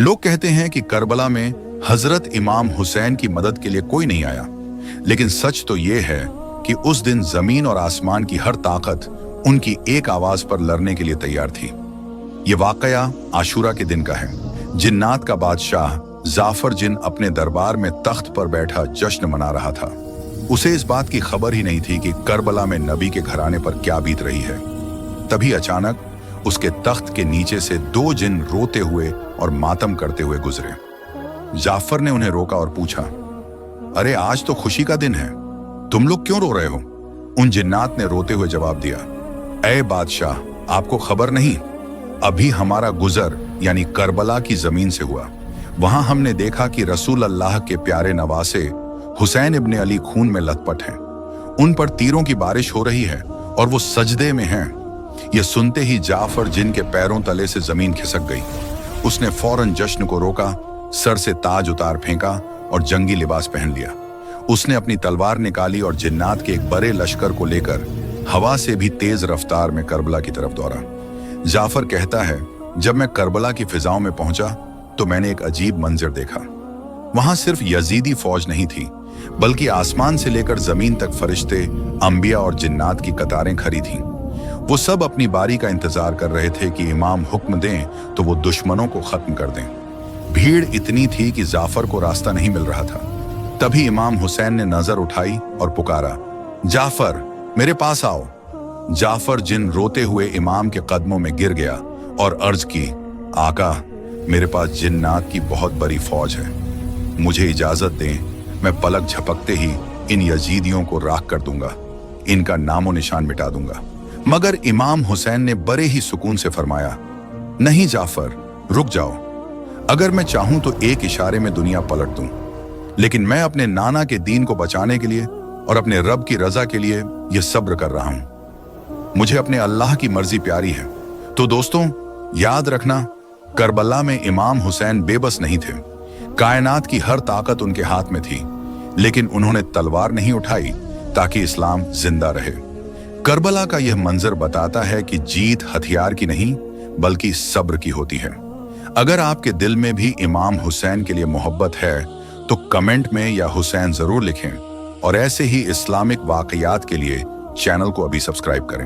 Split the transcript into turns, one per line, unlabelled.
लोग कहते हैं कि करबला में हजरत इमाम हुसैन की मदद के लिए कोई नहीं आया, लेकिन सच तो ये है कि उस दिन जमीन और आसमान की हर ताकत उनकी एक आवाज पर लड़ने के लिए तैयार थी। ये वाकया आशूरा के दिन का है। जिन्नात का बादशाह जाफर जिन अपने दरबार में तख्त पर बैठा जश्न मना रहा था। उसे इस बात की खबर ही नहीं थी कि करबला में नबी के घराने पर क्या बीत रही है। तभी अचानक उसके तख्त के नीचे से दो जिन रोते हुए और मातम करते हुए गुजरे। जाफर ने उन्हें रोका और पूछा, अरे आज तो खुशी का दिन है, तुम लोग क्यों रो रहे हो? उन जिन्नात ने रोते हुए जवाब दिया, ऐ बादशाह, आपको खबर नहीं, अभी हमारा गुजर यानी करबला की जमीन से हुआ। वहां हमने देखा कि रसूल अल्लाह के प्यारे नवासे हुसैन इब्ने अली खून में लथपथ हैं। उन पर तीरों की बारिश हो रही है और वो सजदे में हैं। ये सुनते ही जाफर जिन के पैरों तले से जमीन खिसक गई। उसने फौरन जश्न को रोका, सर से ताज उतार फेंका और जंगी लिबास पहन लिया। उसने अपनी तलवार निकाली और जिन्नात के एक बड़े लश्कर को लेकर हवा से भी तेज रफ्तार में करबला की तरफ दौड़ा। जाफर कहता है, जब मैं करबला की फिजाओं में पहुंचा तो मैंने एक अजीब मंजर देखा। वहां सिर्फ यजीदी फौज नहीं थी, बल्कि आसमान से लेकर जमीन तक फरिश्ते, अंबिया और जिन्नात की कतारें खड़ी थीं। वो सब अपनी बारी का इंतजार कर रहे थे कि इमाम हुक्म दें तो वो दुश्मनों को खत्म कर दें। भीड़ इतनी थी कि जाफर को रास्ता नहीं मिल रहा था। तभी इमाम हुसैन ने नजर उठाई और पुकारा, जाफर, मेरे पास आओ। जाफर जिन रोते हुए इमाम के कदमों में गिर गया और अर्ज की, आका, मेरे पास जिन्नात की बहुत बड़ी फौज है, मुझे इजाजत दें, मैं पलक झपकते ही इन यजीदियों को राख कर दूंगा, इनका नामो निशान मिटा दूंगा। मगर इमाम हुसैन ने बड़े ही सुकून से फरमाया, नहीं जाफर, रुक जाओ। अगर मैं चाहूं तो एक इशारे में दुनिया पलट दूं, लेकिन मैं अपने नाना के दीन को बचाने के लिए और अपने रब की रजा के लिए यह सब्र कर रहा हूं। मुझे अपने अल्लाह की मर्जी प्यारी है। तो दोस्तों, याद रखना, करबला में इमाम हुसैन बेबस नहीं थे। कायनात की हर ताकत उनके हाथ में थी, लेकिन उन्होंने तलवार नहीं उठाई ताकि इस्लाम जिंदा रहे। करबला का यह मंजर बताता है कि जीत हथियार की नहीं बल्कि सब्र की होती है। अगर आपके दिल में भी इमाम हुसैन के लिए मोहब्बत है तो कमेंट में या हुसैन जरूर लिखें, और ऐसे ही इस्लामिक वाकयात के लिए चैनल को अभी सब्सक्राइब करें।